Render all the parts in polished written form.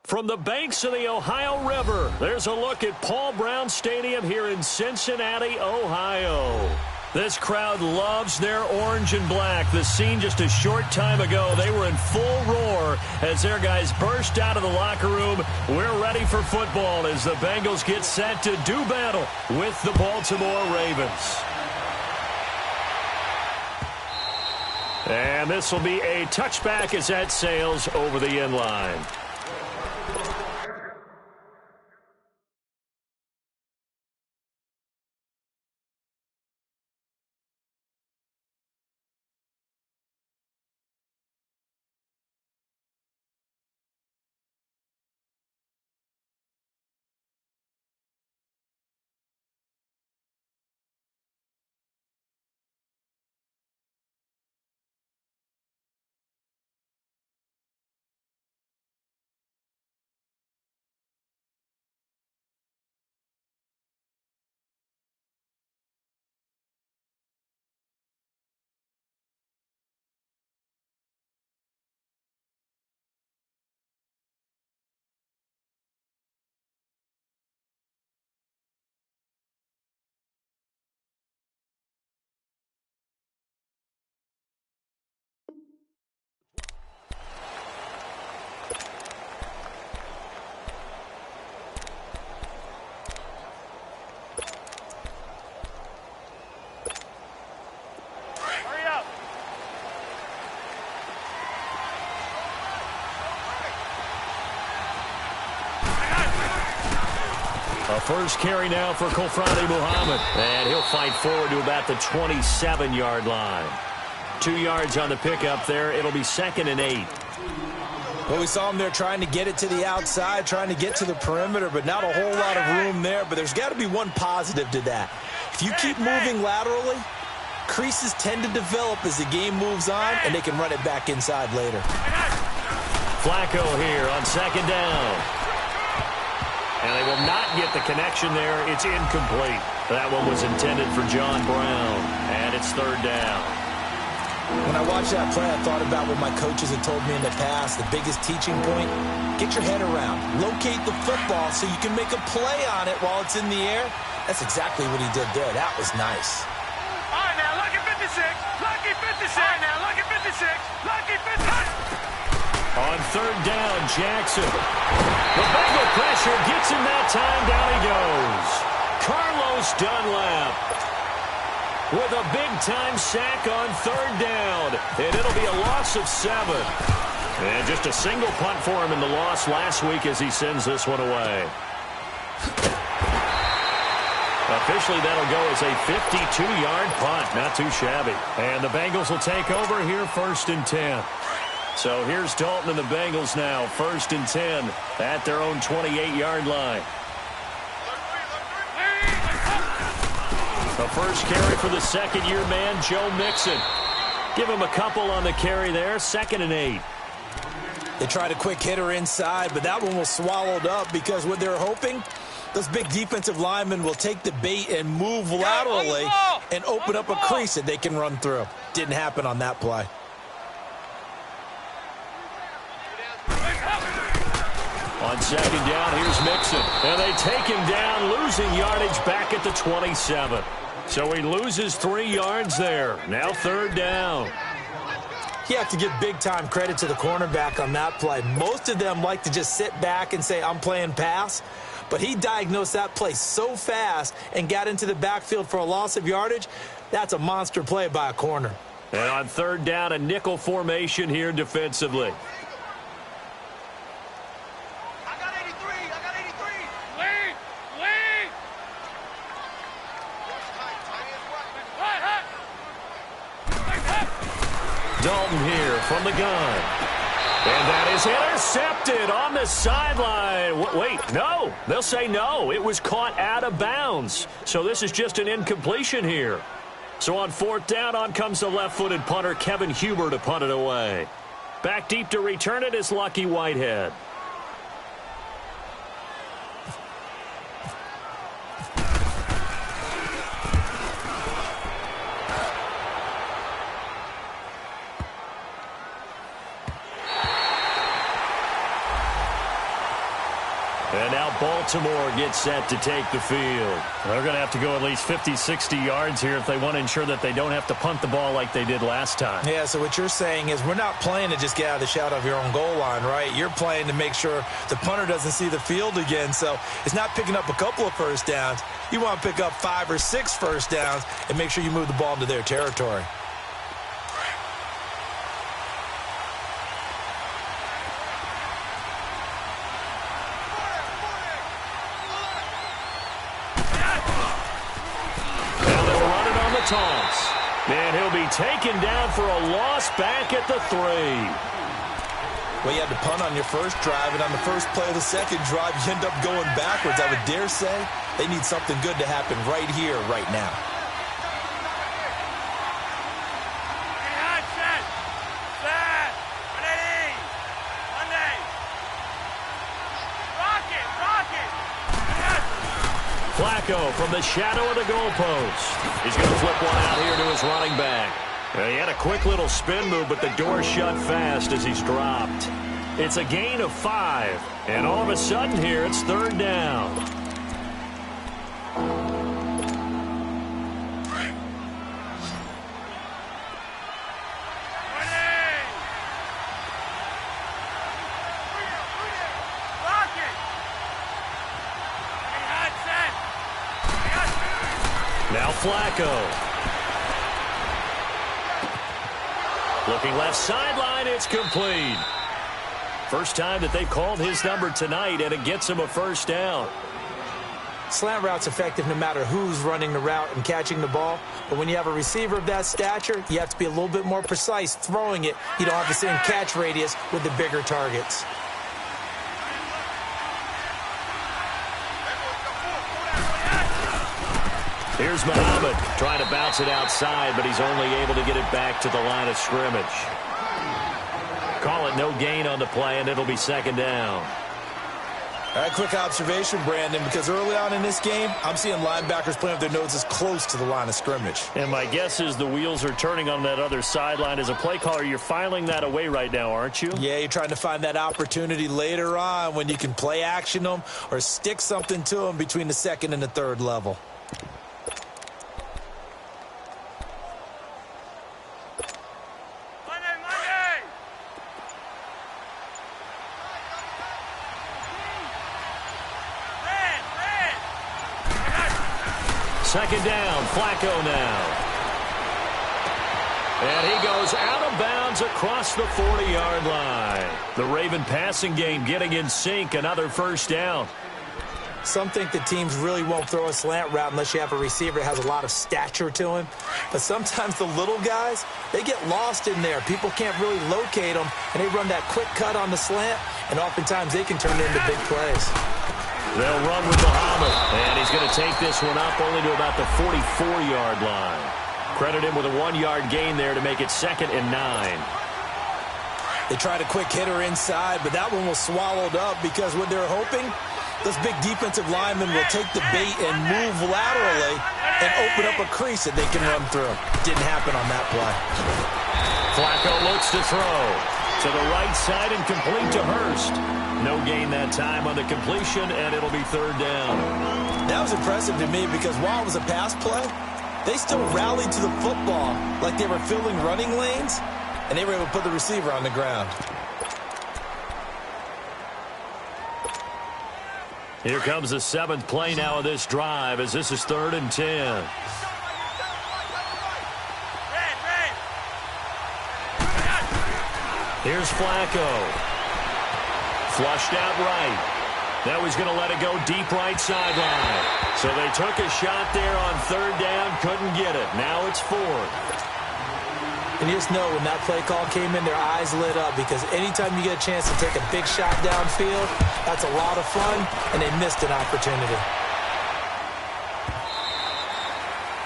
From the banks of the Ohio River, there's a look at Paul Brown Stadium here in Cincinnati, Ohio. This crowd loves their orange and black. The scene just a short time ago, they were in full roar as their guys burst out of the locker room. We're ready for football as the Bengals get set to do battle with the Baltimore Ravens. And this will be a touchback as that sails over the end line. A first carry now for Kofradi Muhammad. And he'll fight forward to about the 27-yard line. 2 yards on the pickup there. It'll be 2nd and 8. Well, we saw him there trying to get it to the outside, trying to get to the perimeter, but not a whole lot of room there. But there's got to be one positive to that. If you keep moving laterally, creases tend to develop as the game moves on, and they can run it back inside later. Flacco here on 2nd down. And they will not get the connection there. It's incomplete. That one was intended for John Brown. And it's 3rd down. When I watched that play, I thought about what my coaches had told me in the past. The biggest teaching point, get your head around. Locate the football so you can make a play on it while it's in the air. That's exactly what he did there. That was nice. All right, now, lucky 56. Lucky 56. All right, now, lucky 56. Lucky 56. On 3rd down, Jackson. The Bengal pressure gets him that time. Down he goes. Carlos Dunlap with a big-time sack on 3rd down. And it'll be a loss of 7. And just a single punt for him in the loss last week as he sends this one away. Officially, that'll go as a 52-yard punt. Not too shabby. And the Bengals will take over here 1st and 10. So here's Dalton and the Bengals now, 1st and 10 at their own 28-yard line. The first carry for the second-year man, Joe Mixon. Give him a couple on the carry there, 2nd and 8. They tried a quick hitter inside, but that one was swallowed up because what they're hoping, those big defensive linemen will take the bait and move laterally and open up a crease that they can run through. Didn't happen on that play. On 2nd down, here's Mixon. And they take him down, losing yardage back at the 27. So he loses 3 yards there. Now 3rd down. You have to give big-time credit to the cornerback on that play. Most of them like to just sit back and say, I'm playing pass. But he diagnosed that play so fast and got into the backfield for a loss of yardage. That's a monster play by a corner. And on 3rd down, a nickel formation here defensively. Dalton here from the gun. And that is intercepted on the sideline. Wait, no. They'll say no. It was caught out of bounds. So this is just an incompletion here. So on 4th down, on comes the left-footed punter, Kevin Huber, to punt it away. Back deep to return it is Lucky Whitehead. Baltimore gets set to take the field. They're going to have to go at least 50, 60 yards here if they want to ensure that they don't have to punt the ball like they did last time. Yeah, so what you're saying is we're not playing to just get out of the shadow of your own goal line, right? You're playing to make sure the punter doesn't see the field again. So it's not picking up a couple of first downs. You want to pick up 5 or 6 first downs and make sure you move the ball into their territory. Toss. And he'll be taken down for a loss back at the 3. Well, you had to punt on your first drive, and on the first play of the second drive, you end up going backwards. I would dare say they need something good to happen right here, right now. Flacco from the shadow of the goalpost. He's going to flip one out here to his running back. He had a quick little spin move, but the door shut fast as he's dropped. It's a gain of 5, and all of a sudden here it's 3rd down. Now Flacco. Looking left sideline, it's complete. First time that they've called his number tonight, and it gets him a first down. Slant route's effective no matter who's running the route and catching the ball. But when you have a receiver of that stature, you have to be a little bit more precise throwing it. You don't have the same catch radius with the bigger targets. Here's Muhammad trying to bounce it outside, but he's only able to get it back to the line of scrimmage. Call it no gain on the play, and it'll be 2nd down. All right, quick observation, Brandon, because early on in this game, I'm seeing linebackers playing with their noses close to the line of scrimmage. And my guess is the wheels are turning on that other sideline. As a play caller, you're filing that away right now, aren't you? Yeah, you're trying to find that opportunity later on when you can play action them or stick something to them between the 2nd and the 3rd level. Second down, Flacco now. And he goes out of bounds across the 40-yard line. The Raven passing game getting in sync, another first down. Some think that teams really won't throw a slant route unless you have a receiver that has a lot of stature to him. But sometimes the little guys, they get lost in there. People can't really locate them, and they run that quick cut on the slant, and oftentimes they can turn it into big plays. They'll run with Muhammad, and he's going to take this one up only to about the 44-yard line. Credit him with a 1-yard gain there to make it 2nd and 9. They tried a quick hitter inside, but that one was swallowed up because what they're hoping, those big defensive linemen will take the bait and move laterally and open up a crease that they can run through. Didn't happen on that play. Flacco looks to throw to the right side and complete to Hurst. No gain that time on the completion, and it'll be 3rd down. That was impressive to me because while it was a pass play, they still rallied to the football like they were filling running lanes, and they were able to put the receiver on the ground. Here comes the 7th play now of this drive as this is 3rd and 10. Here's Flacco. Flushed out right. Now he's going to let it go deep right sideline. So they took a shot there on 3rd down, couldn't get it. Now it's 4th. And you just know when that play call came in, their eyes lit up because anytime you get a chance to take a big shot downfield, that's a lot of fun, and they missed an opportunity.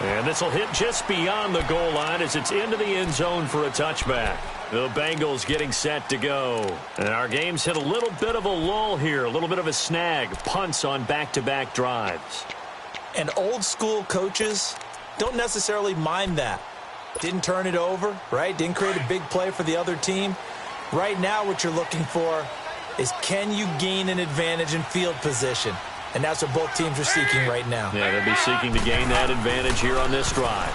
And this will hit just beyond the goal line as it's into the end zone for a touchback. The Bengals getting set to go. And our game's hit a little bit of a lull here, a little bit of a snag. Punts on back-to-back drives. And old school coaches don't necessarily mind that. Didn't turn it over, right? Didn't create a big play for the other team. Right now what you're looking for is can you gain an advantage in field position? And that's what both teams are seeking right now. Yeah, they'll be seeking to gain that advantage here on this drive.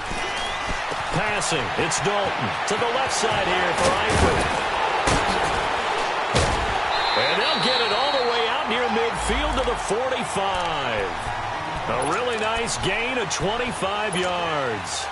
Passing, it's Dalton to the left side here for Eifert. And they'll get it all the way out near midfield to the 45. A really nice gain of 25 yards.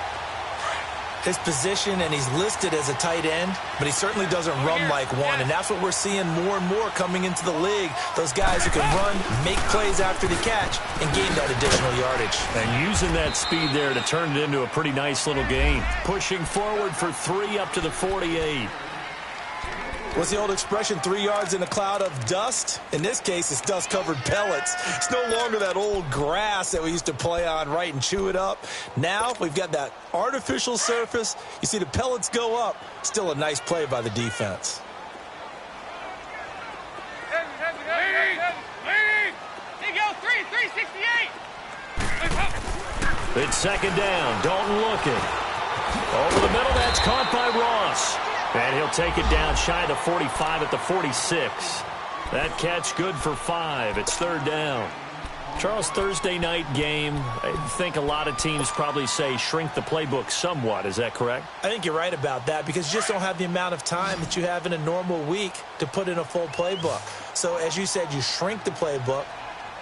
His position, and he's listed as a tight end, but he certainly doesn't run like one, and that's what we're seeing more and more coming into the league. Those guys who can run, make plays after the catch, and gain that additional yardage. And using that speed there to turn it into a pretty nice little gain. Pushing forward for 3 up to the 48. What's the old expression, 3 yards in a cloud of dust? In this case, it's dust-covered pellets. It's no longer that old grass that we used to play on, right, and chew it up. Now we've got that artificial surface. You see the pellets go up. Still a nice play by the defense. He goes 368. It's second down. Dalton looking. Over the middle, that's caught by Ross. And he'll take it down shy of the 45 at the 46. That catch good for 5. It's third down. Charles, Thursday night game, I think a lot of teams probably say shrink the playbook somewhat. Is that correct? I think you're right about that because you just don't have the amount of time that you have in a normal week to put in a full playbook. So as you said, you shrink the playbook,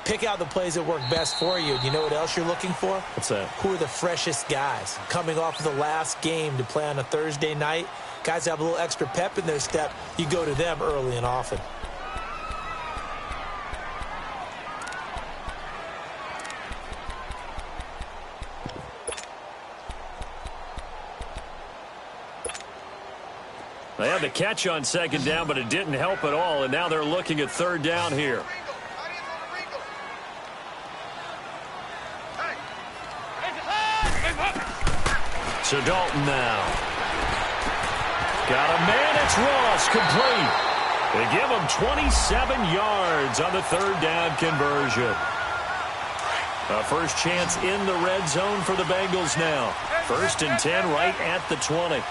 pick out the plays that work best for you. You know what else you're looking for? What's that? Who are the freshest guys coming off of the last game to play on a Thursday night? Guys have a little extra pep in their step. You go to them early and often. They had the catch on second down, but it didn't help at all, and now they're looking at third down here. So Dalton now. Got a man, it's Ross, complete. They give him 27 yards on the third down conversion. A first chance in the red zone for the Bengals now. 1st and 10 right at the 20.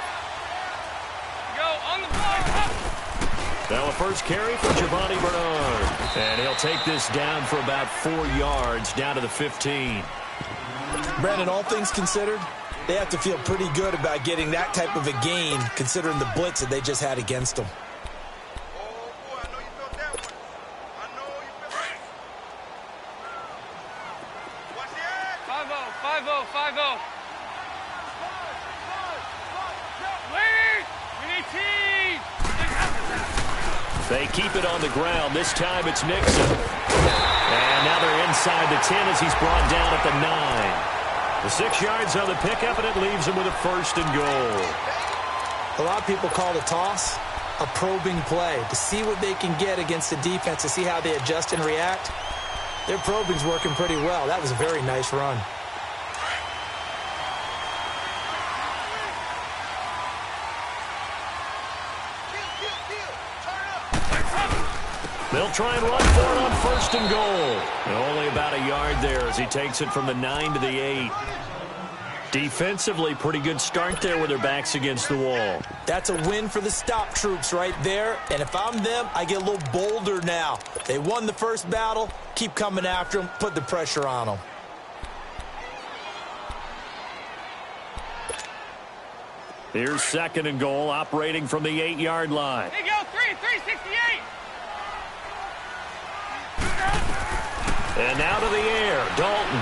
Now a first carry for Giovanni Bernard. And he'll take this down for about 4 yards down to the 15. Brandon, all things considered, they have to feel pretty good about getting that type of a gain, considering the blitz that they just had against them. They keep it on the ground. This time it's Nixon. And now they're inside the 10 as he's brought down at the 9. The 6 yards on the pickup, and it leaves him with a 1st and goal. A lot of people call the toss a probing play to see what they can get against the defense, to see how they adjust and react. Their probing's working pretty well. That was a very nice run. They'll try and run for it on 1st and goal. And only about a yard there as he takes it from the 9 to the 8. Defensively, pretty good start there with their backs against the wall. That's a win for the stop troops right there. And if I'm them, I get a little bolder now. They won the first battle. Keep coming after them. Put the pressure on them. Here's 2nd and goal, operating from the 8-yard line. They go 368. And now to the air, Dalton.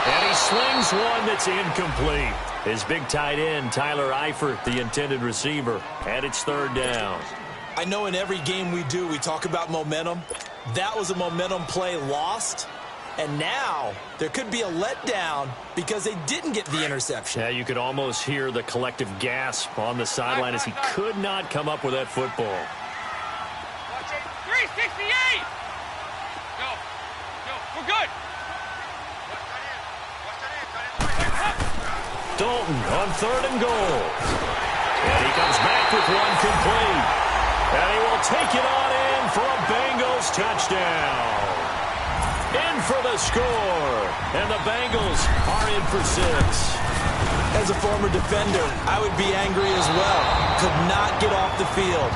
And he slings one that's incomplete. His big tight end, L2lr Eifert, the intended receiver. And it's 3rd down. I know in every game we do, we talk about momentum. That was a momentum play lost. And now there could be a letdown because they didn't get the interception. Yeah, you could almost hear the collective gasp on the sideline as he could not come up with that football. 368. We're good. Dalton on 3rd and goal. And he comes back with one complete. And he will take it on in for a Bengals touchdown. In for the score. And the Bengals are in for 6. As a former defender, I would be angry as well. Could not get off the field.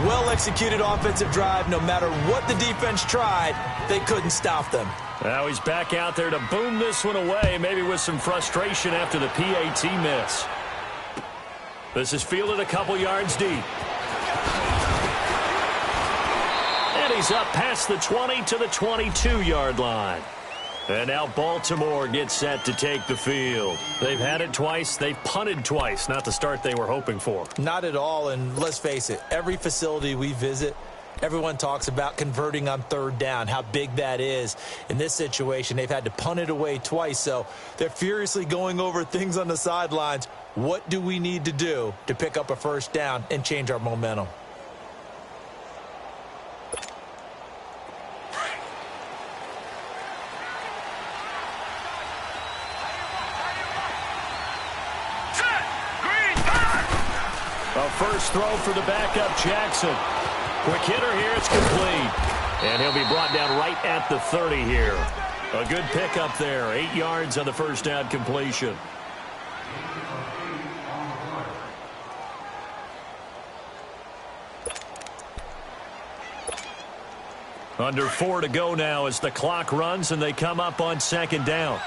Well-executed offensive drive. No matter what the defense tried, they couldn't stop them. Now he's back out there to boom this one away, maybe with some frustration after the PAT miss. This is fielded a couple yards deep. And he's up past the 20 to the 22-yard line. And now Baltimore gets set to take the field. They've had it twice. They've punted twice. Not the start they were hoping for. Not at all, and let's face it, every facility we visit, everyone talks about converting on third down, how big that is. In this situation, they've had to punt it away twice, so they're furiously going over things on the sidelines. What do we need to do to pick up a first down and change our momentum? A first throw for the backup, Jackson. Quick hitter here, it's complete. And he'll be brought down right at the 30 here. A good pickup there, 8 yards on the first down completion. Under 4 to go now as the clock runs and they come up on second down.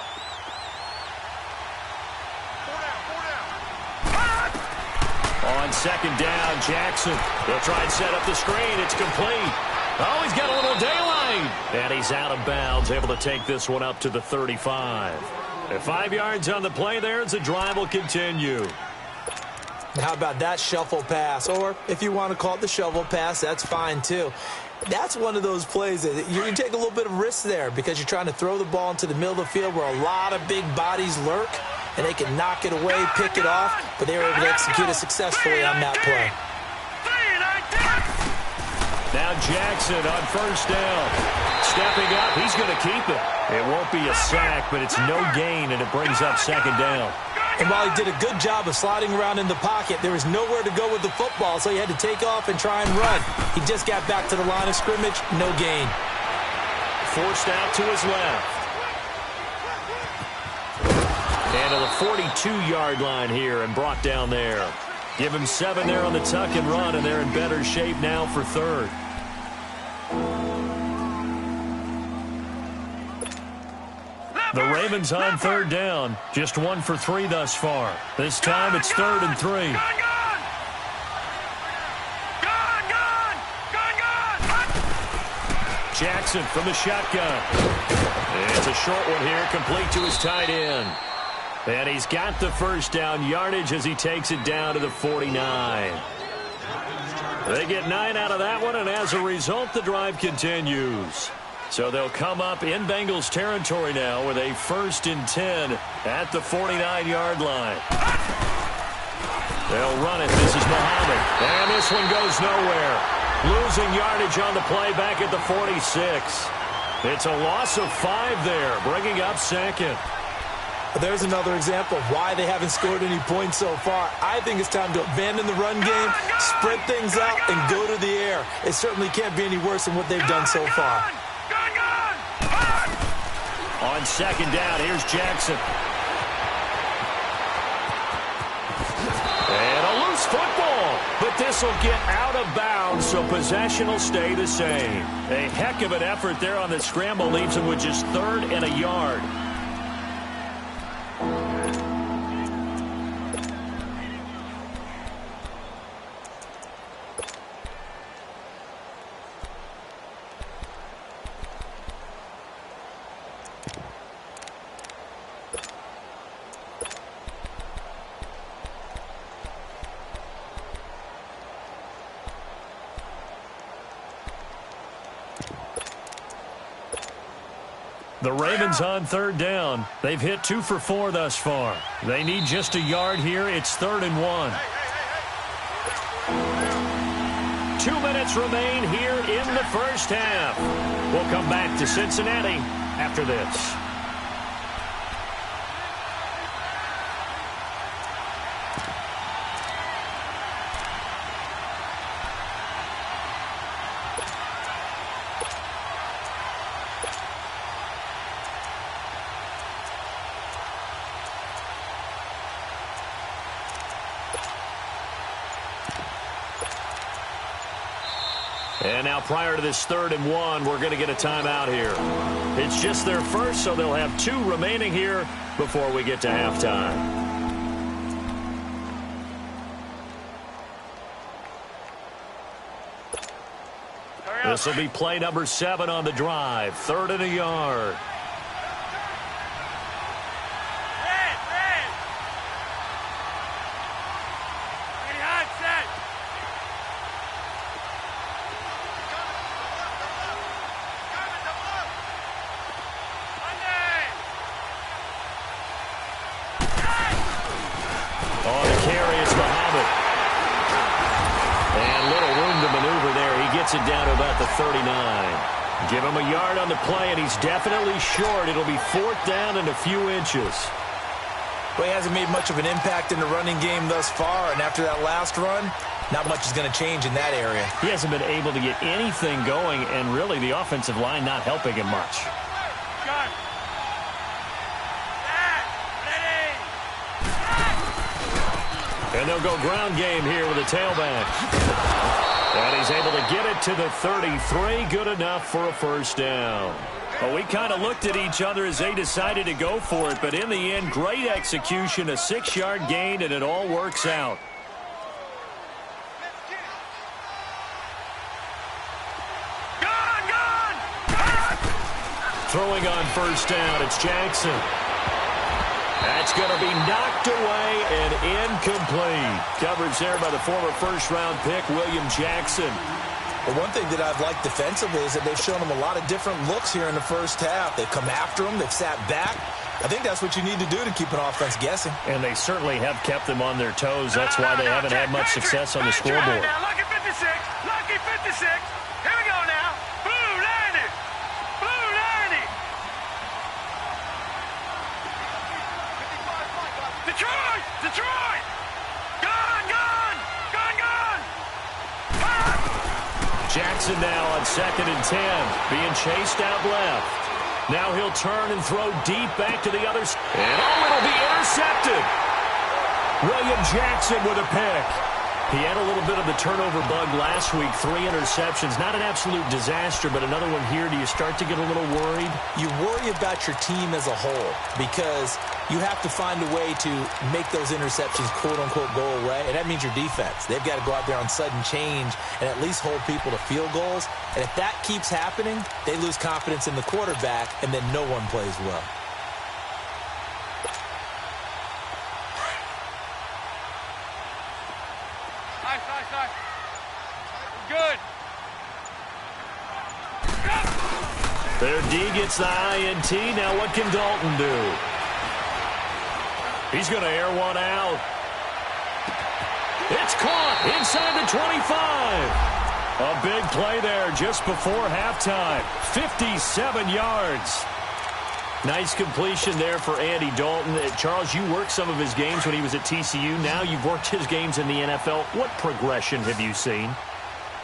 On second down, Jackson. He'll try and set up the screen. It's complete. Oh, he's got a little daylight. And he's out of bounds, able to take this one up to the 35. And 5 yards on the play there as the drive will continue. How about that shuffle pass? Or if you want to call it the shovel pass, that's fine too. That's one of those plays that you take a little bit of risk there because you're trying to throw the ball into the middle of the field where a lot of big bodies lurk, and they can knock it away, pick it off, but they were able to execute it successfully on that play. Now Jackson on first down. Stepping up, he's going to keep it. It won't be a sack, but it's no gain, and it brings up second down. And while he did a good job of sliding around in the pocket, there was nowhere to go with the football, so he had to take off and try and run. He just got back to the line of scrimmage, no gain. Forced out to his left. And to the 42-yard line here and brought down there. Give him 7 there on the tuck and run, and they're in better shape now for third. The Ravens on third down. Just 1 for 3 thus far. This time it's 3rd and 3. Jackson from the shotgun. It's a short one here, complete to his tight end. And he's got the first down yardage as he takes it down to the 49. They get 9 out of that one, and as a result, the drive continues. So they'll come up in Bengals territory now with a 1st and 10 at the 49-yard line. They'll run it. This is Muhammad. And this one goes nowhere. Losing yardage on the play back at the 46. It's a loss of 5 there, bringing up second. There's another example of why they haven't scored any points so far. I think it's time to abandon the run game, spread things out, and go to the air. It certainly can't be any worse than what they've done so far. On second down, here's Jackson. And a loose football, but this will get out of bounds, so possession will stay the same. A heck of an effort there on the scramble, leaves him with just 3rd and a yard. The Ravens on third down. They've hit 2 for 4 thus far. They need just a yard here. It's 3rd and 1. 2 minutes remain here in the first half. We'll come back to Cincinnati after this. And now prior to this 3rd and 1, we're going to get a timeout here. It's just their first, so they'll have 2 remaining here before we get to halftime. This will be play number 7 on the drive. 3rd and a yard. On the carry, it's Muhammad. And little room to maneuver there. He gets it down to about the 39. Give him a yard on the play, and he's definitely short. It'll be 4th down and a few inches. Well, he hasn't made much of an impact in the running game thus far, and after that last run, not much is going to change in that area. He hasn't been able to get anything going, and really the offensive line not helping him much. And they'll go ground game here with a tailback. And he's able to get it to the 33. Good enough for a 1st down. Well, we kind of looked at each other as they decided to go for it. But in the end, great execution, a 6-yard gain, and it all works out. Throwing on 1st down, it's Jackson. That's going to be knocked away and incomplete. Coverage there by the former 1st-round pick, William Jackson. Well, one thing that I've liked defensively is that they've shown him a lot of different looks here in the first half. They've come after him. They've sat back. I think that's what you need to do to keep an offense guessing. And they certainly have kept them on their toes. That's why they haven't had much success on the scoreboard. Now, lucky 56. Lucky 56. Here we go now. Blue 90. Blue 90. Detroit! Detroit! Gone! Gone! Gone! Gone! Jackson now on 2nd and 10, being chased out left. Now he'll turn and throw deep back to the other side. And it'll be intercepted. William Jackson with a pick. He had a little bit of the turnover bug last week, 3 interceptions. Not an absolute disaster, but another one here. Do you start to get a little worried? You worry about your team as a whole because you have to find a way to make those interceptions, quote-unquote, go away, and that means your defense. They've got to go out there on sudden change and at least hold people to field goals. And if that keeps happening, they lose confidence in the quarterback, and then no one plays well. Good. Their D gets the INT. Now what can Dalton do? He's going to air one out. It's caught inside the 25. A big play there just before halftime. 57 yards. Nice completion there for Andy Dalton. Charles, you worked some of his games when he was at TCU. Now you've worked his games in the NFL. What progression have you seen?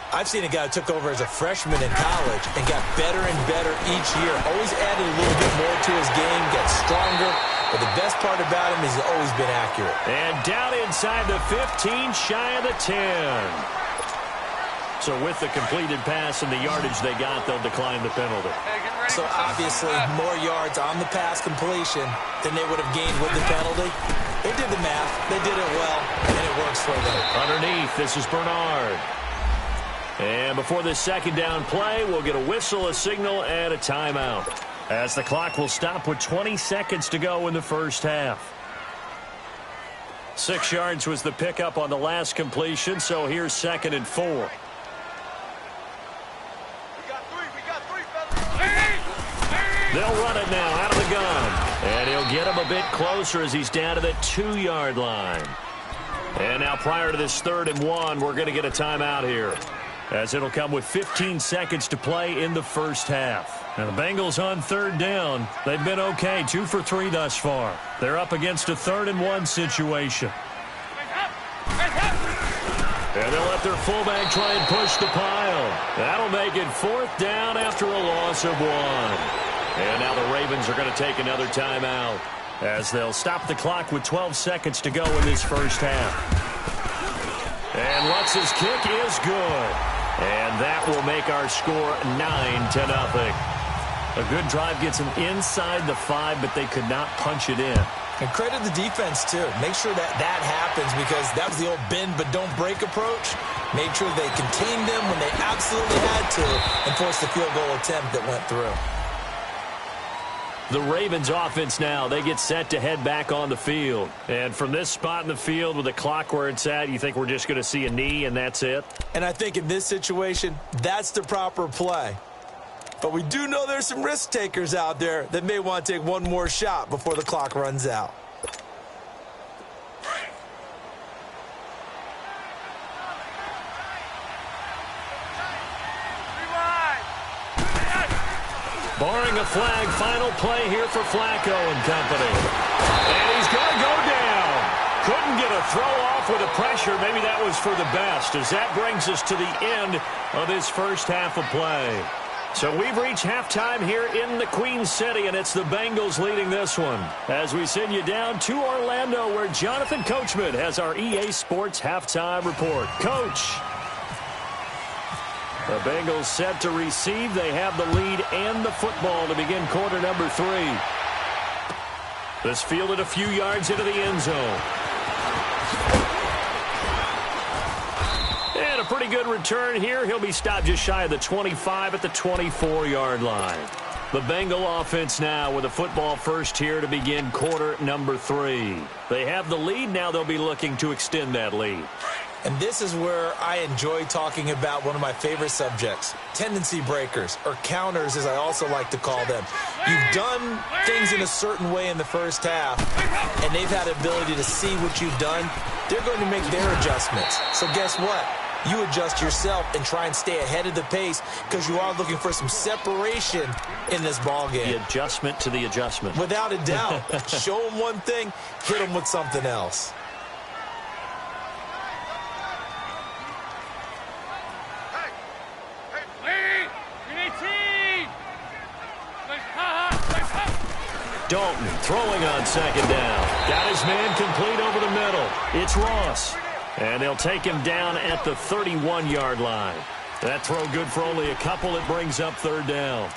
I've seen a guy who took over as a freshman in college and got better and better each year. Always added a little bit more to his game, got stronger. But the best part about him is he's always been accurate. And down inside the 15, shy of the 10. So with the completed pass and the yardage they got, they'll decline the penalty. So obviously more yards on the pass completion than they would have gained with the penalty. They did the math. They did it well, and it works for them. Underneath, this is Bernard. And before this 2nd down play, we'll get a whistle, a signal, and a timeout, as the clock will stop with 20 seconds to go in the first half. 6 yards was the pickup on the last completion, so here's 2nd and 4. We got three, fellas. They'll run it now out of the gun. And he'll get him a bit closer as he's down to the 2-yard line. And now prior to this 3rd and 1, we're going to get a timeout here, as it'll come with 15 seconds to play in the first half. Now the Bengals on 3rd down. They've been okay, 2 for 3 thus far. They're up against a 3rd and 1 situation. And they'll let their fullback try and push the pile. That'll make it 4th down after a loss of 1. And now the Ravens are going to take another timeout, as they'll stop the clock with 12 seconds to go in this first half. And Lutz's kick is good. And that will make our score 9-0. A good drive gets them inside the 5, but they could not punch it in. And credit the defense, too. Make sure that happens, because that was the old bend but don't break approach. Made sure they contained them when they absolutely had to and forced the field goal attempt that went through. The Ravens offense now, they get set to head back on the field. And from this spot in the field with the clock where it's at, you think we're just going to see a knee and that's it? And I think in this situation, that's the proper play. But we do know there's some risk takers out there that may want to take one more shot before the clock runs out. Barring a flag, final play here for Flacco and company. And he's going to go down. Couldn't get a throw off with the pressure. Maybe that was for the best, as that brings us to the end of this first half of play. So we've reached halftime here in the Queen City, and it's the Bengals leading this one. As we send you down to Orlando, where Jonathan Coachman has our EA Sports halftime report. Coach. The Bengals set to receive. They have the lead and the football to begin quarter number 3. This fielded a few yards into the end zone. And a pretty good return here. He'll be stopped just shy of the 25 at the 24-yard line. The Bengal offense now with a football first here to begin quarter number 3. They have the lead. Now they'll be looking to extend that lead. And this is where I enjoy talking about one of my favorite subjects, tendency breakers, or counters as I also like to call them. You've done things in a certain way in the first half, and they've had the ability to see what you've done. They're going to make their adjustments. So guess what? You adjust yourself and try and stay ahead of the pace, because you are looking for some separation in this ball game. The adjustment to the adjustment. Without a doubt. Show them one thing, hit them with something else. Dalton throwing on second down. Got his man complete over the middle. It's Ross. And they'll take him down at the 31-yard line. That throw good for only a couple. It brings up third down.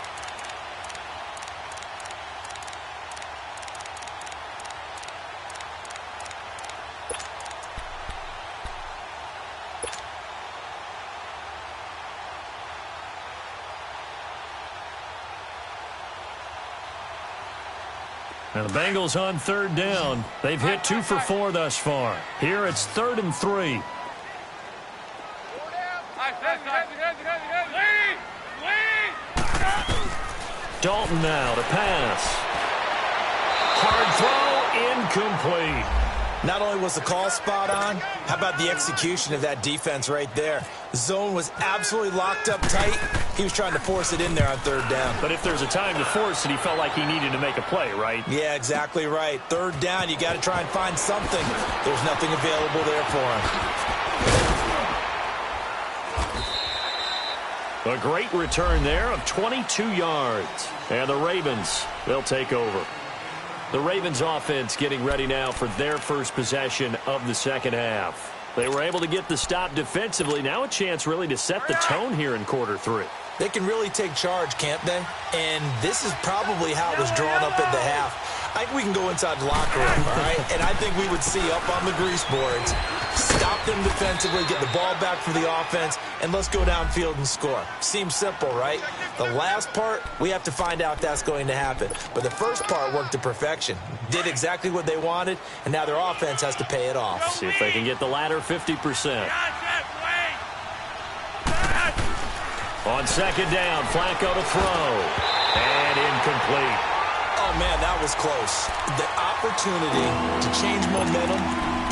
Now the Bengals on third down. They've hit 2 for 4 thus far. Here it's 3rd and 3. Dalton now to pass. Hard throw, incomplete. Not only was the call spot on, how about the execution of that defense right there? The zone was absolutely locked up tight. He was trying to force it in there on third down. But if there's a time to force it, he felt like he needed to make a play, right? Yeah, exactly right. Third down, you got to try and find something. There's nothing available there for him. A great return there of 22 yards. And the Ravens, they'll take over. The Ravens offense getting ready now for their first possession of the second half. They were able to get the stop defensively. Now a chance really to set the tone here in quarter 3. They can really take charge, can't they? And this is probably how it was drawn up at the half. I think we can go inside the locker room, all right? And I think we would see up on the grease boards, stop them defensively, get the ball back for the offense, and let's go downfield and score. Seems simple, right? The last part, we have to find out if that's going to happen. But the first part worked to perfection. Did exactly what they wanted, and now their offense has to pay it off. See if they can get the latter 50%. On second down, Flacco to throw. And incomplete. Oh, man, that was close. The opportunity to change momentum,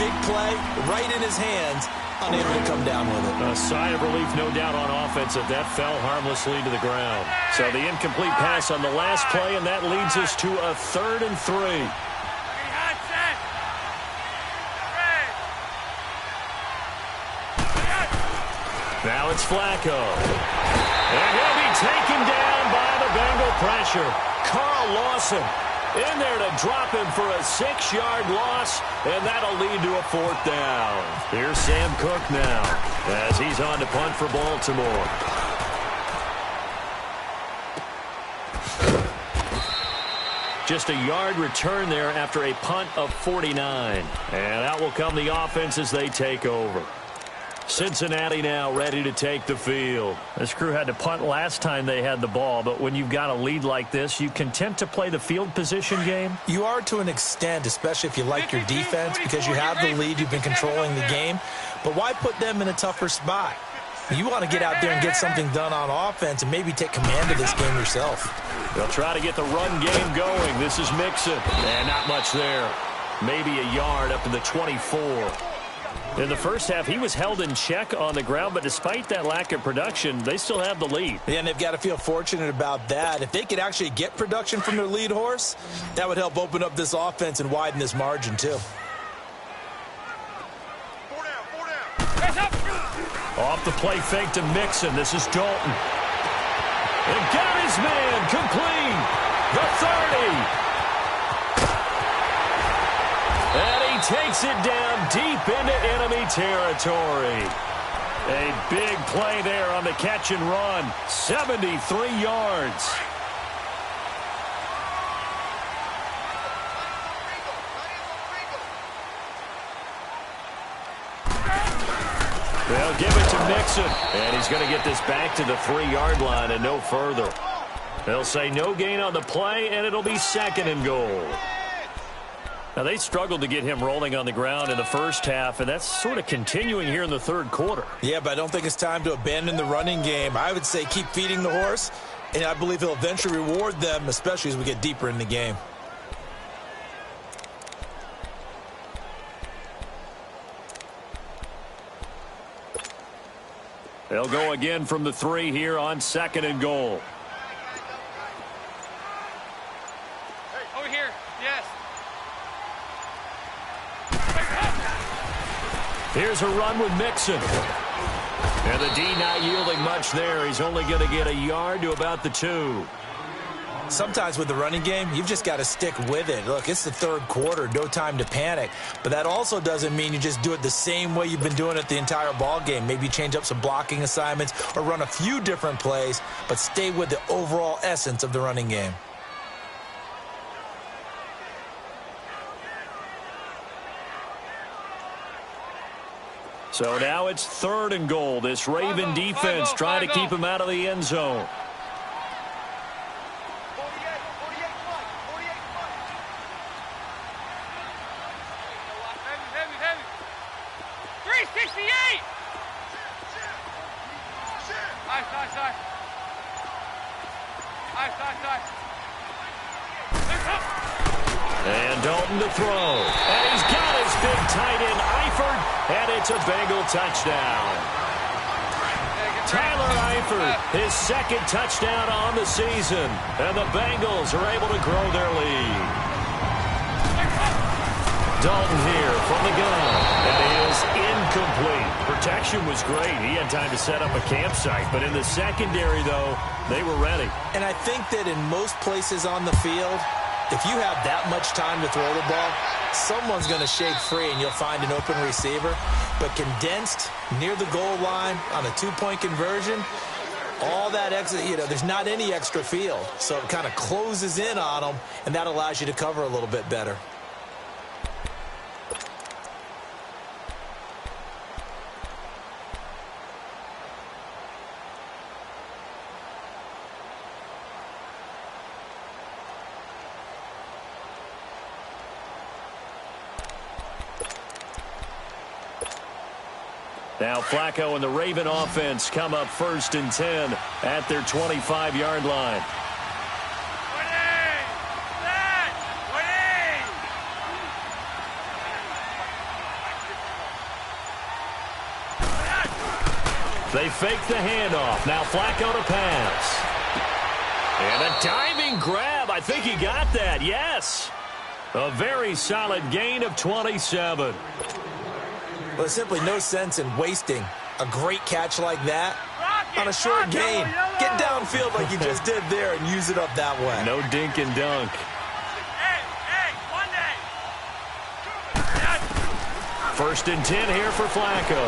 big play, right in his hands, unable to come down with it. A sigh of relief, no doubt, on offense if that fell harmlessly to the ground. So the incomplete pass on the last play, and that leads us to a 3rd and 3. Now it's Flacco. And he'll be taken down by the Bengal pressure. Carl Lawson In there to drop him for a 6-yard loss, and that'll lead to a 4th down. Here's Sam Cook now as he's on to punt for Baltimore. Just a yard return there after a punt of 49. And out will come the offense as they take over. Cincinnati now ready to take the field. This crew had to punt last time they had the ball, but when you've got a lead like this, you content to play the field position game? You are to an extent, especially if you like your defense, because you have the lead, you've been controlling the game. But why put them in a tougher spot? You want to get out there and get something done on offense and maybe take command of this game yourself. They'll try to get the run game going. This is Mixon. And not much there. Maybe a yard up to the 24. In the first half, he was held in check on the ground, but despite that lack of production, they still have the lead. Yeah, and they've got to feel fortunate about that. If they could actually get production from their lead horse, that would help open up this offense and widen this margin, too. Off the play fake to Mixon. This is Dalton. And got his man complete. The 30. And he takes it down deep into enemy territory. A big play there on the catch and run. 73 yards. They'll give it to Mixon. And he's going to get this back to the 3-yard line and no further. They'll say no gain on the play, and it'll be 2nd and goal. Now, they struggled to get him rolling on the ground in the first half, and that's sort of continuing here in the third quarter. Yeah, but I don't think it's time to abandon the running game. I would say keep feeding the horse, and I believe he'll eventually reward them, especially as we get deeper in the game. They'll go again from the 3 here on 2nd and goal. Over here, yes. Here's a run with Mixon. And the D not yielding much there. He's only going to get a yard to about the 2. Sometimes with the running game, you've just got to stick with it. Look, it's the third quarter, no time to panic. But that also doesn't mean you just do it the same way you've been doing it the entire ball game. Maybe change up some blocking assignments or run a few different plays, but stay with the overall essence of the running game. So now it's 3rd and goal. This Raven defense trying to keep him out of the end zone. And Dalton to throw. And he's got his big tight end, Eifert, and it's a Bengal touchdown. Tyler Eifert, his 2nd touchdown on the season. And the Bengals are able to grow their lead. Dalton here from the gun. And it is incomplete. Protection was great. He had time to set up a campsite. But in the secondary, though, they were ready. And I think that in most places on the field, if you have that much time to throw the ball, someone's going to shake free and you'll find an open receiver. But condensed near the goal line on a 2-point conversion, all that extra, there's not any extra field. So it kind of closes in on them, and that allows you to cover a little bit better. Now Flacco and the Raven offense come up 1st and 10 at their 25-yard line. They fake the handoff. Now Flacco to pass. And a diving grab. I think he got that. Yes. A very solid gain of 27. Well, there's simply no sense in wasting a great catch like that on a short gain. Get downfield like you just did there and use it up that way. No dink and dunk. First and 10 here for Flacco.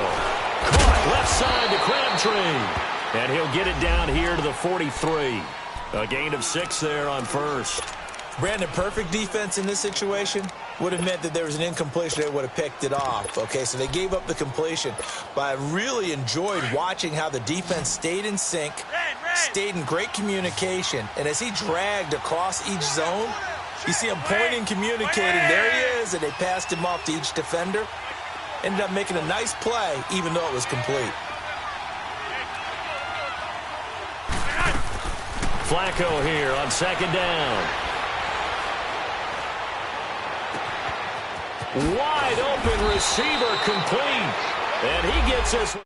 Caught left side to Crabtree. And he'll get it down here to the 43. A gain of 6 there on first. Brandon, perfect defense in this situation would have meant that there was an incompletion. They would have picked it off. Okay, so they gave up the completion. But I really enjoyed watching how the defense stayed in sync, stayed in great communication. And as he dragged across each zone, you see him pointing, communicating. There he is, and they passed him off to each defender. Ended up making a nice play, even though it was complete. Flacco here on second down. Wide open receiver complete. And he gets us.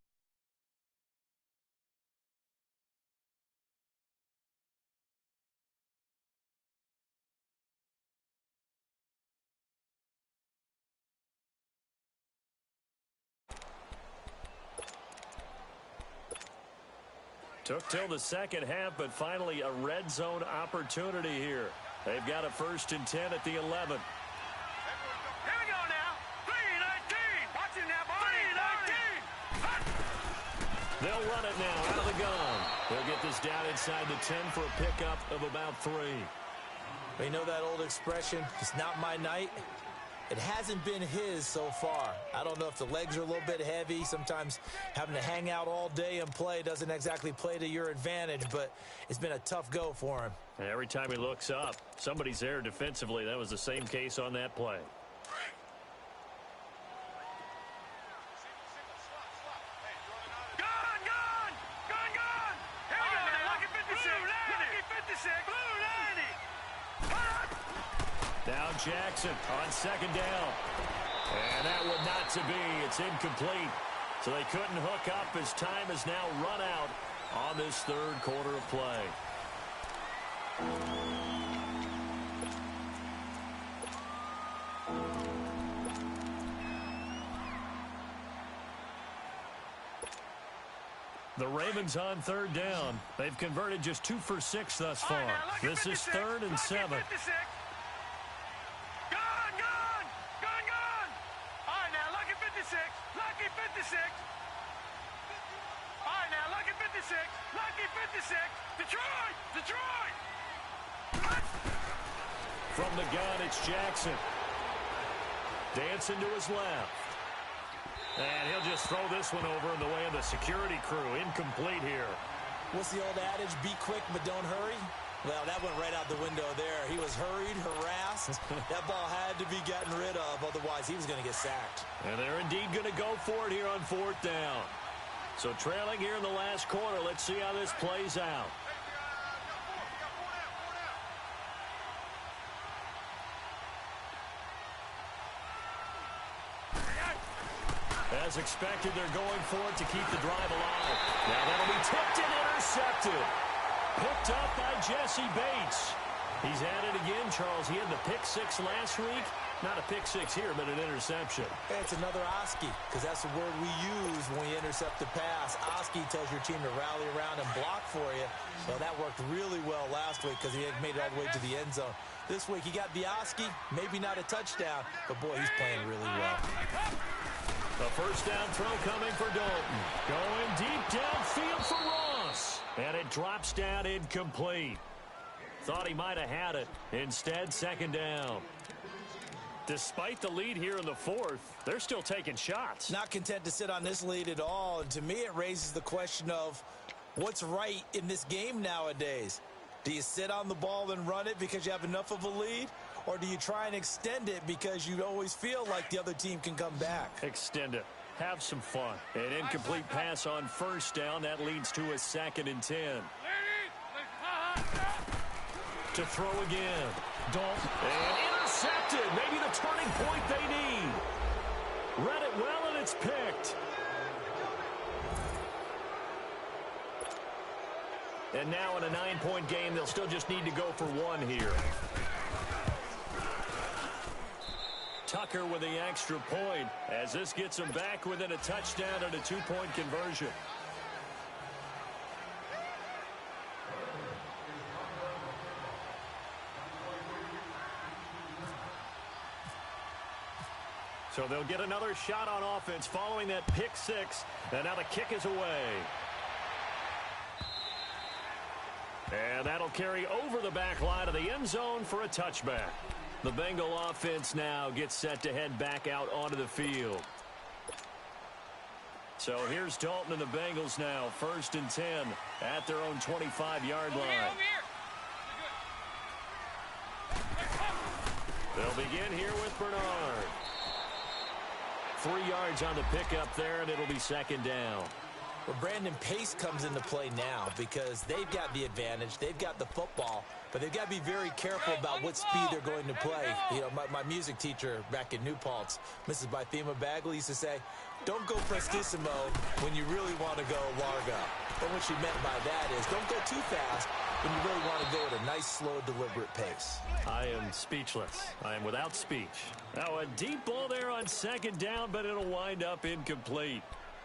Took till the second half, but finally a red zone opportunity here. They've got a first and 10 at the 11. Here we go now. 3-19. Watch it now, boy. 3-19. They'll run it now out of the gun. They'll get this down inside the 10 for a pickup of about 3. You know that old expression, it's not my night? It hasn't been his so far. I don't know if the legs are a little bit heavy. Sometimes having to hang out all day and play doesn't exactly play to your advantage, but it's been a tough go for him. And every time he looks up, somebody's there defensively. That was the same case on that play. Now Jackson on second down. And that one not to be. It's incomplete. So they couldn't hook up as time has now run out on this third quarter of play. The Ravens on third down. They've converted just 2 for 6 thus far. This is 3rd and 7. Lucky 56. All right, now, lucky 56. Lucky 56. Detroit! From the gun, it's Jackson. Dancing to his left. And he'll just throw this one over in the way of the security crew. Incomplete here. What's the old adage? Be quick, but don't hurry. Well, that went right out the window there. He was hurried, harassed. That ball had to be gotten rid of. Otherwise, he was going to get sacked. And they're indeed going to go for it here on 4th down. So trailing here in the last quarter. Let's see how this plays out. As expected, they're going for it to keep the drive alive. Now that'll be tipped and intercepted. Picked up by Jesse Bates. He's at it again, Charles. He had the pick 6 last week. Not a pick 6 here, but an interception. Hey, it's another Oski, because that's the word we use when you intercept the pass. Oski tells your team to rally around and block for you. Well, that worked really well last week because he had made it all the way to the end zone. This week, he got the Oski, maybe not a touchdown, but boy, he's playing really well. A first down throw coming for Dalton. Going deep downfield for Ross. And it drops down incomplete. Thought he might have had it. Instead, second down. Despite the lead here in the 4th, they're still taking shots. Not content to sit on this lead at all. And to me, it raises the question of what's right in this game nowadays. Do you sit on the ball and run it because you have enough of a lead? Or do you try and extend it because you always feel like the other team can come back? Extend it. Have some fun. An incomplete pass on first down. That leads to a 2nd and 10. To throw again. Dalton. And intercepted. Maybe the turning point they need. Read it well, and it's picked. And now in a 9-point game, they'll still just need to go for 1 here. Tucker with the extra point as this gets them back within a touchdown and a 2-point conversion. So they'll get another shot on offense following that pick six. And now the kick is away. And that'll carry over the back line of the end zone for a touchback. The Bengal offense now gets set to head back out onto the field. So here's Dalton and the Bengals now, 1st and 10 at their own 25-yard line. They'll begin here with Bernard. 3 yards on the pickup there, and it'll be 2nd down. Well, Brandon, pace comes into play now because they've got the advantage. They've got the football, but they've got to be very careful about what speed they're going to play. You know, my music teacher back in New Paltz, Mrs. Bythema Bagley, used to say, don't go prestissimo when you really want to go largo. But what she meant by that is don't go too fast when you really want to go at a nice, slow, deliberate pace. I am speechless. I am without speech. Now a deep ball there on 2nd down, but it'll wind up incomplete.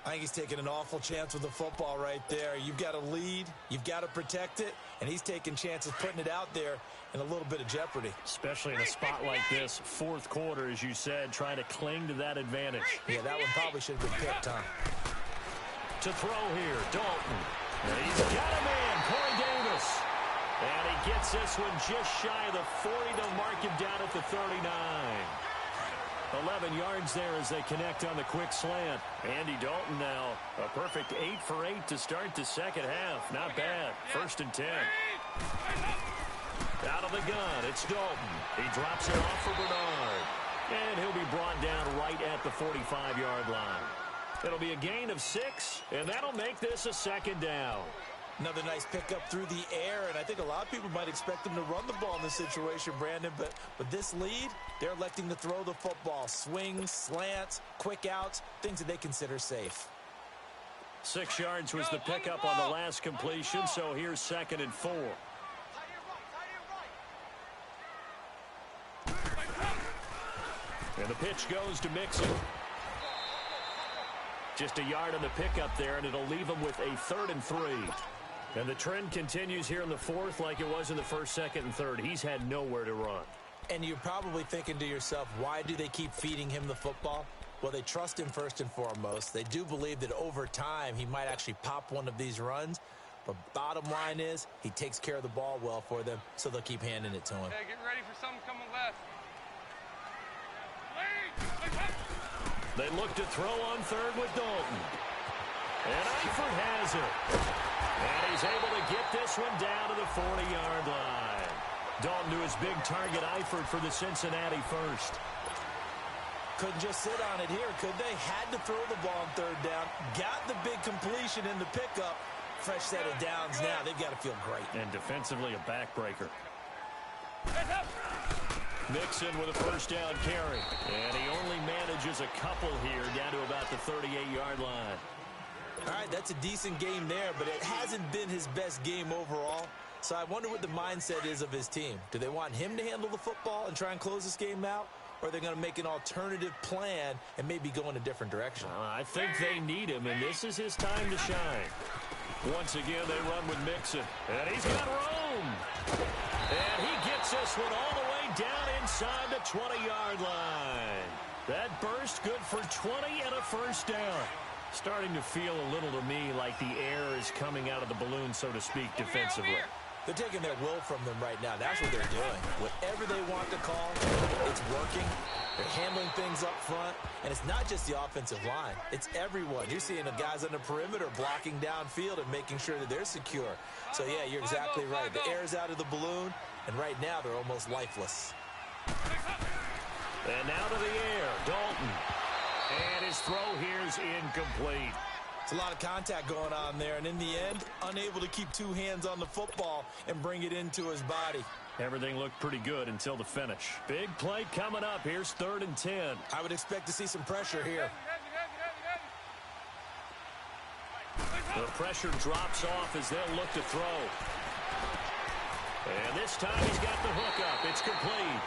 I think he's taking an awful chance with the football right there. You've got to lead, you've got to protect it, and he's taking chances putting it out there in a little bit of jeopardy. Especially in a spot like this, 4th quarter, as you said, trying to cling to that advantage. Yeah, that one probably should have been picked, huh? To throw here, Dalton. And he's got a man, Corey Davis. And he gets this one just shy of the 40 to mark him down at the 39. 11 yards there as they connect on the quick slant. Andy Dalton now a perfect 8 for 8 to start the 2nd half. Not bad. 1st and 10. Out of the gun, it's Dalton. He drops it off for Bernard. And he'll be brought down right at the 45-yard line. It'll be a gain of 6, and that'll make this a 2nd down. Another nice pickup through the air, and I think a lot of people might expect them to run the ball in this situation, Brandon, but with this lead, they're electing to throw the football. Swings, slants, quick outs, things that they consider safe. 6 yards was the pickup on the last completion, so here's 2nd and 4. And the pitch goes to Mixon. Just a yard on the pickup there, and it'll leave them with a 3rd and 3. And the trend continues here in the 4th like it was in the 1st, 2nd, and 3rd. He's had nowhere to run. And you're probably thinking to yourself, why do they keep feeding him the football? Well, they trust him first and foremost. They do believe that over time he might actually pop one of these runs. But bottom line is he takes care of the ball well for them, so they'll keep handing it to him. Hey, get ready for something coming left. They look to throw on 3rd with Dalton. And Eifert has it. And he's able to get this one down to the 40-yard line. Dalton to his big target, Eifert, for the Cincinnati first. Couldn't just sit on it here, could they? Had to throw the ball on 3rd down. Got the big completion in the pickup. Fresh set of downs now. They've got to feel great. And defensively, a backbreaker. Mixon with a 1st down carry. And he only manages a couple here down to about the 38-yard line. All right, that's a decent game there, but it hasn't been his best game overall. So I wonder what the mindset is of his team. Do they want him to handle the football and try and close this game out? Or are they going to make an alternative plan and maybe go in a different direction? I think they need him, and this is his time to shine. Once again, they run with Mixon. And he's got room. And he gets this one all the way down inside the 20-yard line. That burst good for 20 and a 1st down. Starting to feel a little to me like the air is coming out of the balloon, so to speak, defensively. They're taking their will from them right now. That's what they're doing. Whatever they want to call, it's working. They're handling things up front. And it's not just the offensive line. It's everyone. You're seeing the guys on the perimeter blocking downfield and making sure that they're secure. So, yeah, you're exactly right. The air's out of the balloon, and right now they're almost lifeless. And now to the air, Dalton. And his throw here is incomplete. It's a lot of contact going on there, and in the end, unable to keep 2 hands on the football and bring it into his body. Everything looked pretty good until the finish. Big play coming up. Here's 3rd and 10. I would expect to see some pressure here. The pressure drops off as they'll look to throw. And this time he's got the hook up. It's complete.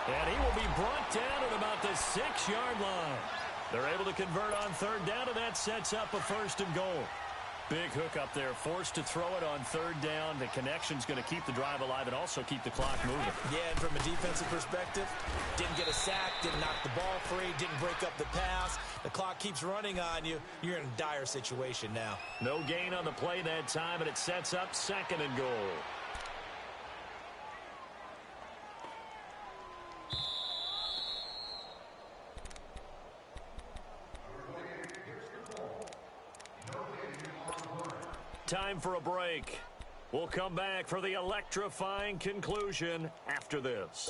And he will be brought down at about the 6-yard line. They're able to convert on 3rd down, and that sets up a 1st and goal. Big hook up there, forced to throw it on third down. The connection's going to keep the drive alive and also keep the clock moving. Yeah, and from a defensive perspective, didn't get a sack, didn't knock the ball free, didn't break up the pass. The clock keeps running on you. You're in a dire situation now. No gain on the play that time, and it sets up 2nd and goal. Time for a break. We'll come back for the electrifying conclusion after this.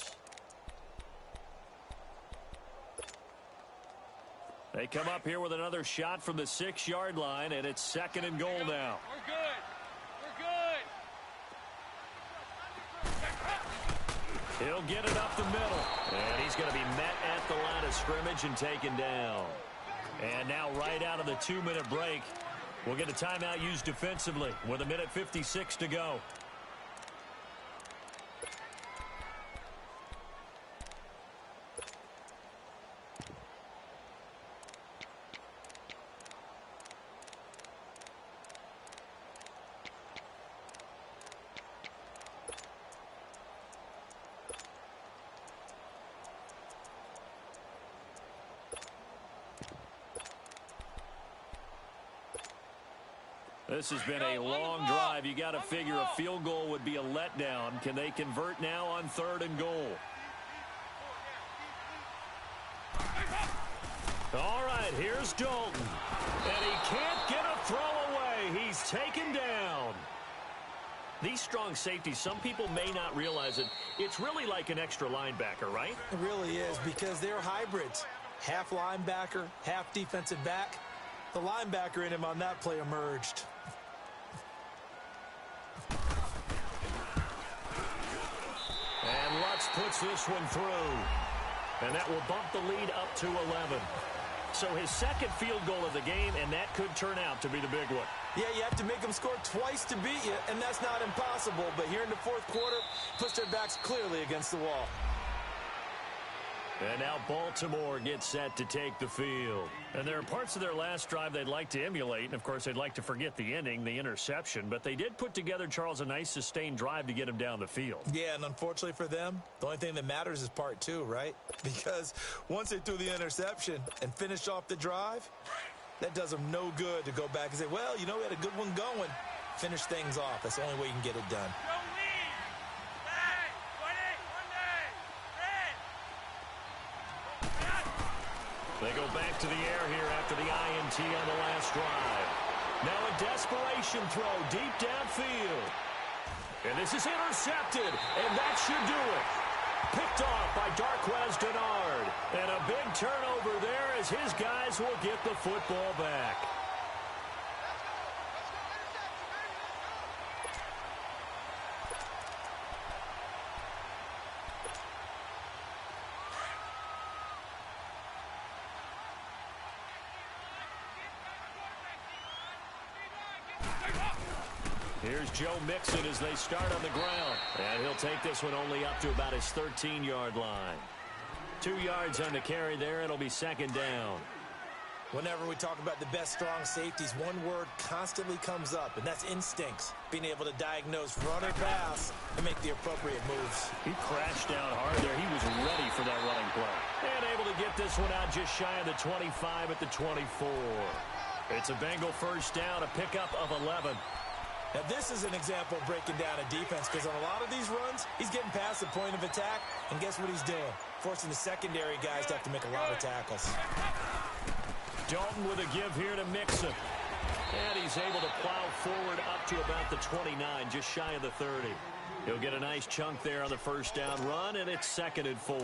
They come up here with another shot from the 6-yard line, and it's 2nd and goal now. We're good. We're good. He'll get it up the middle, and he's going to be met at the line of scrimmage and taken down. And now right out of the 2-minute break, we'll get a timeout used defensively with 1:56 to go. This has been a long drive. You got to figure a field goal would be a letdown. Can they convert now on 3rd and goal? All right, here's Dalton. And he can't get a throw away. He's taken down. These strong safeties, some people may not realize it. It's really like an extra linebacker, right? It really is, because they're hybrids. Half linebacker, half defensive back. The linebacker in him on that play emerged. And Lutz puts this one through. And that will bump the lead up to 11. So his 2nd field goal of the game, and that could turn out to be the big one. Yeah, you have to make them score twice to beat you, and that's not impossible. But here in the 4th quarter, push their backs clearly against the wall. And now Baltimore gets set to take the field. And there are parts of their last drive they'd like to emulate. And, of course, they'd like to forget the ending, the interception. But they did put together, Charles, a nice sustained drive to get him down the field. Yeah, and unfortunately for them, the only thing that matters is part 2, right? Because once they threw the interception and finished off the drive, that does them no good to go back and say, well, you know, we had a good one going. Finish things off. That's the only way you can get it done. They go back to the air here after the INT on the last drive. Now a desperation throw deep downfield. And this is intercepted, and that should do it. Picked off by Darquez Denard. And a big turnover there as his guys will get the football back. Here's Joe Mixon as they start on the ground. And he'll take this one only up to about his 13-yard line. 2 yards on the carry there. It'll be 2nd down. Whenever we talk about the best strong safeties, one word constantly comes up, and that's instincts. Being able to diagnose run or pass and make the appropriate moves. He crashed down hard there. He was ready for that running play. And able to get this one out just shy of the 25 at the 24. It's a Bengal first down, a pickup of 11. Now, this is an example of breaking down a defense, because on a lot of these runs, he's getting past the point of attack, and guess what he's doing? Forcing the secondary guys to have to make a lot of tackles. Dalton with a give here to Mixon. And he's able to plow forward up to about the 29, just shy of the 30. He'll get a nice chunk there on the first down run, and it's 2nd and 4.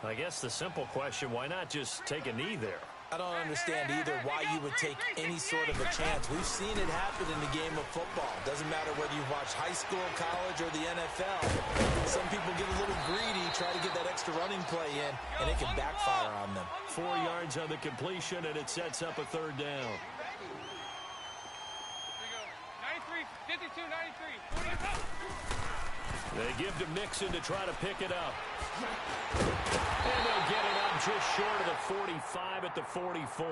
I guess the simple question, why not just take a knee there? I don't understand either why you would take any sort of a chance. We've seen it happen in the game of football. Doesn't matter whether you watch high school, college, or the NFL. Some people get a little greedy, try to get that extra running play in, and it can backfire on them. 4 yards on the completion, and it sets up a 3rd down. 93, 52, 93. They give to Mixon to try to pick it up. And they'll get it up just short of the 45 at the 44.